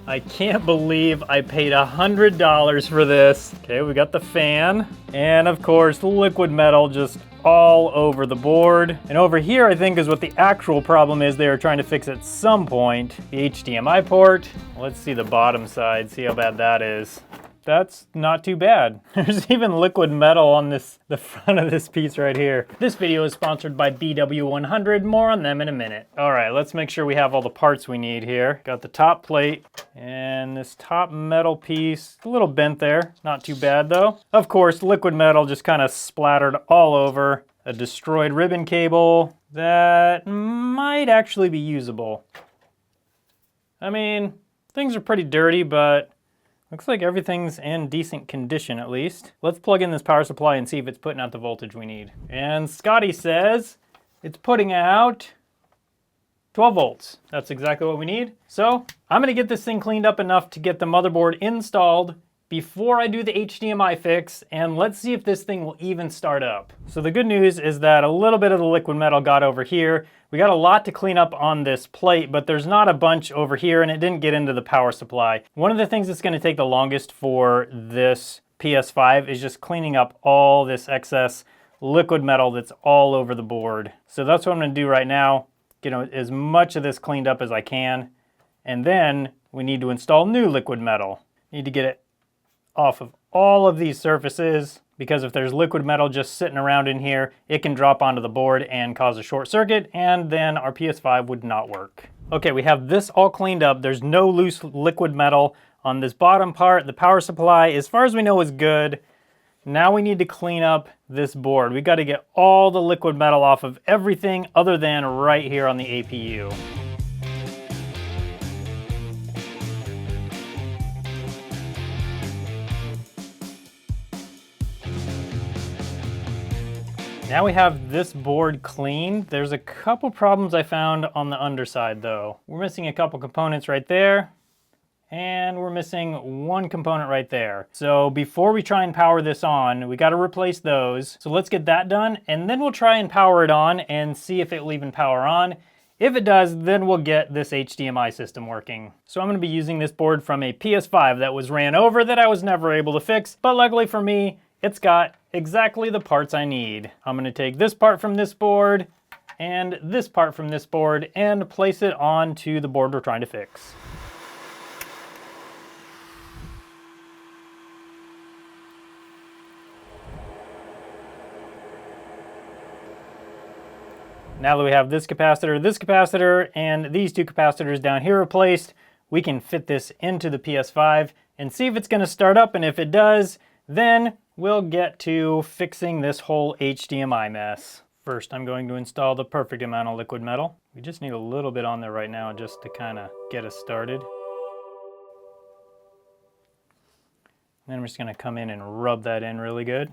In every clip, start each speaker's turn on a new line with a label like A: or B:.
A: I can't believe I paid $100 for this. Okay, we got the fan. And of course, the liquid metal just all over the board. And over here, I think is what the actual problem is they are trying to fix at some point. The HDMI port. Let's see the bottom side, see how bad that is. That's not too bad. There's even liquid metal on the front of this piece right here. This video is sponsored by BW100. More on them in a minute. All right, let's make sure we have all the parts we need here. Got the top plate and this top metal piece. A little bent there, not too bad though. Of course, liquid metal just kind of splattered all over. A destroyed ribbon cable that might actually be usable. I mean, things are pretty dirty, but looks like everything's in decent condition at least. Let's plug in this power supply and see if it's putting out the voltage we need. And Scotty says it's putting out 12 volts. That's exactly what we need. So I'm gonna get this thing cleaned up enough to get the motherboard installed before I do the HDMI fix, and let's see if this thing will even start up. So the good news is that a little bit of the liquid metal got over here. We got a lot to clean up on this plate, but there's not a bunch over here, and it didn't get into the power supply. One of the things that's gonna take the longest for this PS5 is just cleaning up all this excess liquid metal that's all over the board. So that's what I'm gonna do right now, get as much of this cleaned up as I can, and then we need to install new liquid metal. Need to get it off of all of these surfaces, because if there's liquid metal just sitting around in here, it can drop onto the board and cause a short circuit, and then our PS5 would not work. Okay, we have this all cleaned up. There's no loose liquid metal on this bottom part. The power supply, as far as we know, is good. Now we need to clean up this board. We got to get all the liquid metal off of everything other than right here on the APU. Now we have this board cleaned. There's a couple problems I found on the underside though. We're missing a couple components right there, and we're missing one component right there. So before we try and power this on, we gotta replace those. So let's get that done, and then we'll try and power it on and see if it will even power on. If it does, then we'll get this HDMI system working. So I'm gonna be using this board from a PS5 that was ran over that I was never able to fix, but luckily for me, it's got exactly the parts I need. I'm gonna take this part from this board and this part from this board and place it onto the board we're trying to fix. Now that we have this capacitor, and these two capacitors down here replaced, we can fit this into the PS5 and see if it's gonna start up, and if it does, then we'll get to fixing this whole HDMI mess. First, I'm going to install the perfect amount of liquid metal. We just need a little bit on there right now just to kind of get us started. Then I'm just going to come in and rub that in really good.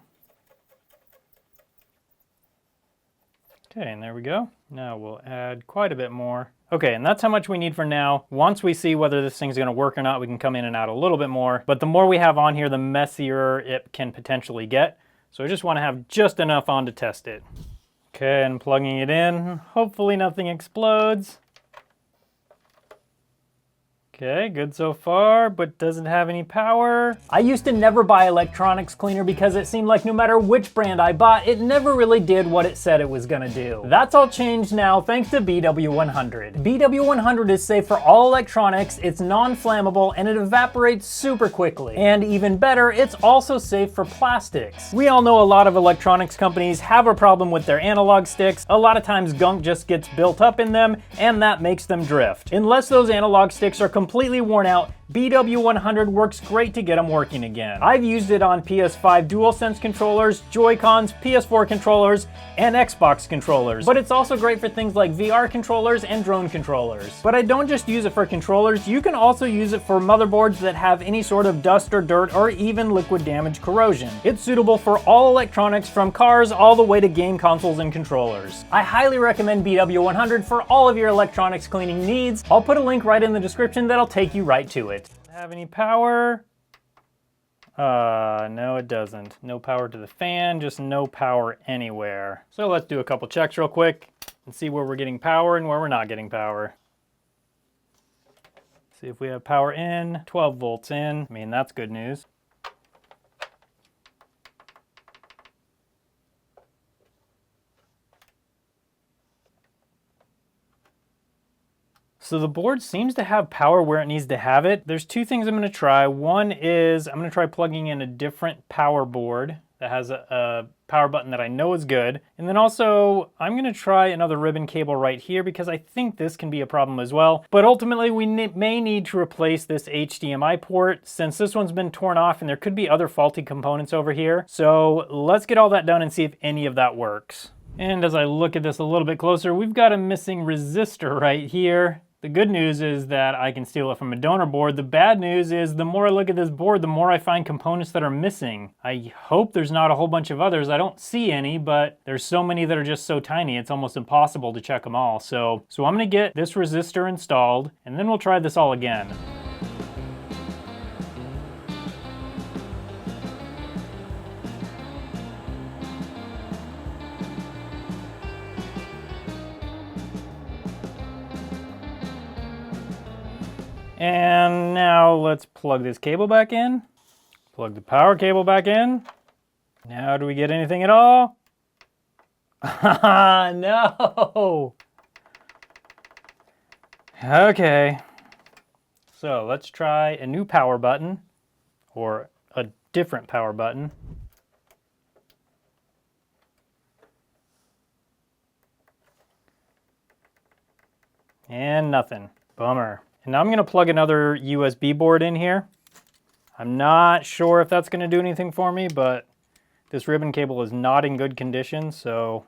A: Okay, and there we go. Now we'll add quite a bit more. Okay, and that's how much we need for now. Once we see whether this thing's gonna work or not, we can come in and add a little bit more. But the more we have on here, the messier it can potentially get. So I just wanna have just enough on to test it. Okay, and plugging it in. Hopefully nothing explodes. Okay, good so far, but doesn't have any power. I used to never buy electronics cleaner because it seemed like no matter which brand I bought, it never really did what it said it was gonna do. That's all changed now thanks to BW100. BW100 is safe for all electronics, it's non-flammable, and it evaporates super quickly. And even better, it's also safe for plastics. We all know a lot of electronics companies have a problem with their analog sticks. A lot of times gunk just gets built up in them, and that makes them drift. Unless those analog sticks are completely worn out, BW100 works great to get them working again. I've used it on PS5 DualSense controllers, Joy-Cons, PS4 controllers, and Xbox controllers. But it's also great for things like VR controllers and drone controllers. But I don't just use it for controllers, you can also use it for motherboards that have any sort of dust or dirt or even liquid damage corrosion. It's suitable for all electronics from cars all the way to game consoles and controllers. I highly recommend BW100 for all of your electronics cleaning needs. I'll put a link right in the description that'll take you right to it. Have any power? No it doesn't. No power to the fan, just no power anywhere. So let's do a couple checks real quick and see where we're getting power and where we're not getting power. See if we have power in, 12 volts in. I mean, that's good news. So the board seems to have power where it needs to have it. There's two things I'm going to try. One is I'm going to try plugging in a different power board that has a power button that I know is good. And then also I'm going to try another ribbon cable right here because I think this can be a problem as well. But ultimately we may need to replace this HDMI port since this one's been torn off and there could be other faulty components over here. So let's get all that done and see if any of that works. And as I look at this a little bit closer, we've got a missing resistor right here. The good news is that I can steal it from a donor board. The bad news is the more I look at this board, the more I find components that are missing. I hope there's not a whole bunch of others. I don't see any, but there's so many that are just so tiny, it's almost impossible to check them all. So I'm gonna get this resistor installed, and then we'll try this all again. And now let's plug this cable back in. Plug the power cable back in. Now do we get anything at all? No! Okay. So let's try a new power button, or a different power button. And nothing. Bummer. And now I'm going to plug another USB board in here. I'm not sure if that's going to do anything for me, but this ribbon cable is not in good condition, so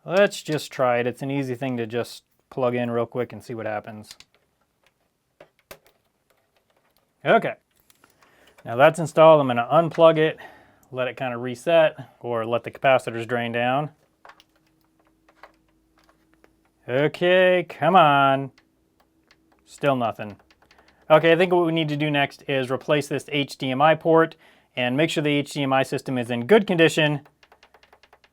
A: let's just try it. It's an easy thing to just plug in real quick and see what happens. Okay. Now that's installed. I'm going to unplug it, let it kind of reset, or let the capacitors drain down. Okay, come on. Still nothing. Okay, I think what we need to do next is replace this HDMI port and make sure the HDMI system is in good condition,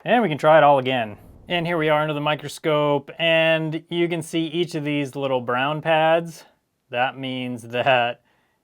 A: and we can try it all again. And here we are under the microscope, and you can see each of these little brown pads. That means that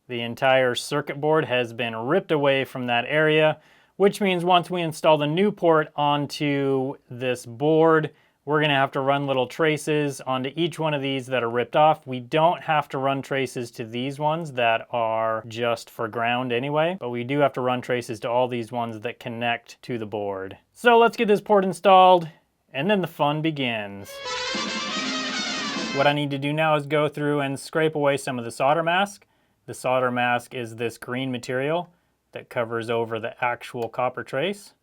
A: the entire circuit board has been ripped away from that area, which means once we install the new port onto this board, we're going to have to run little traces onto each one of these that are ripped off. We don't have to run traces to these ones that are just for ground anyway, but we do have to run traces to all these ones that connect to the board. So let's get this port installed, and then the fun begins. What I need to do now is go through and scrape away some of the solder mask. The solder mask is this green material that covers over the actual copper trace.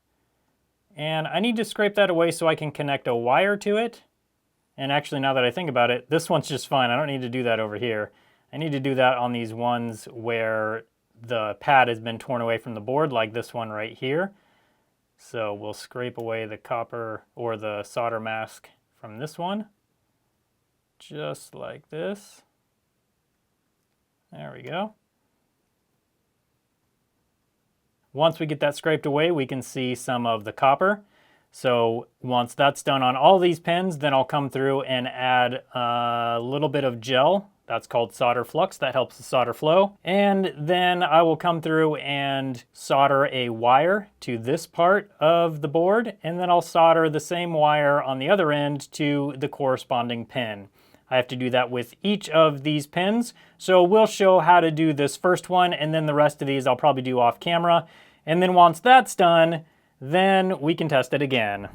A: And I need to scrape that away so I can connect a wire to it. And actually, now that I think about it, this one's just fine. I don't need to do that over here. I need to do that on these ones where the pad has been torn away from the board, like this one right here. So we'll scrape away the copper or the solder mask from this one, just like this. There we go. Once we get that scraped away, we can see some of the copper. So once that's done on all these pins, then I'll come through and add a little bit of gel. That's called solder flux. That helps the solder flow. And then I will come through and solder a wire to this part of the board. And then I'll solder the same wire on the other end to the corresponding pin. I have to do that with each of these pins. So we'll show how to do this first one, and then the rest of these I'll probably do off camera. And then once that's done, then we can test it again.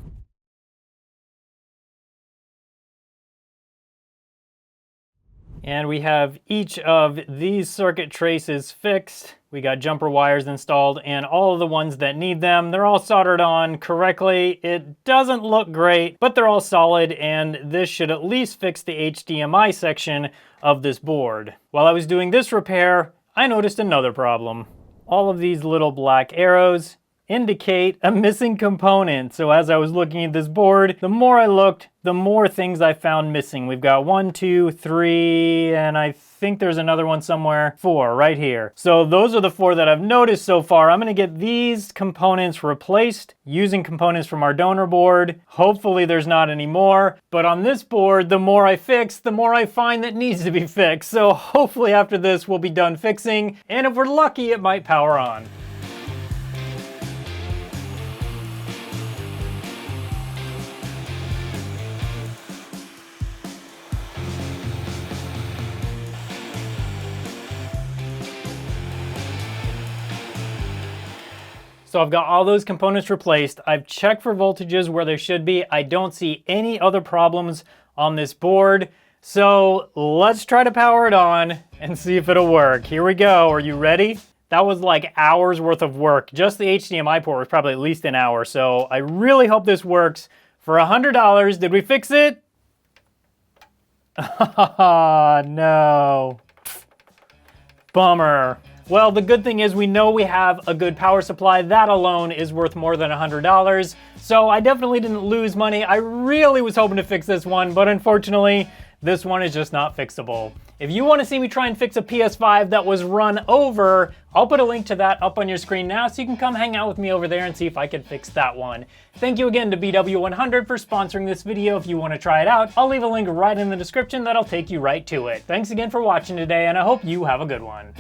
A: And we have each of these circuit traces fixed. We got jumper wires installed and all of the ones that need them. They're all soldered on correctly. It doesn't look great, but they're all solid, and this should at least fix the HDMI section of this board. While I was doing this repair, I noticed another problem. All of these little black arrows indicate a missing component. So as I was looking at this board, the more I looked, the more things I found missing. We've got 1, 2, 3, and I think there's another one somewhere, 4 right here. So those are the 4 that I've noticed so far. I'm gonna get these components replaced using components from our donor board. Hopefully there's not any more, but on this board, the more I fix, the more I find that needs to be fixed. So hopefully after this, we'll be done fixing, and if we're lucky, it might power on. So I've got all those components replaced. I've checked for voltages where they should be. I don't see any other problems on this board. So let's try to power it on and see if it'll work. Here we go. Are you ready? That was like hours worth of work. Just the HDMI port was probably at least an hour. So I really hope this works. For $100, did we fix it? No. Bummer. Well, the good thing is we know we have a good power supply. That alone is worth more than $100. So I definitely didn't lose money. I really was hoping to fix this one, but unfortunately, this one is just not fixable. If you want to see me try and fix a PS5 that was run over, I'll put a link to that up on your screen now so you can come hang out with me over there and see if I can fix that one. Thank you again to BW100 for sponsoring this video. If you want to try it out, I'll leave a link right in the description that'll take you right to it. Thanks again for watching today, and I hope you have a good one.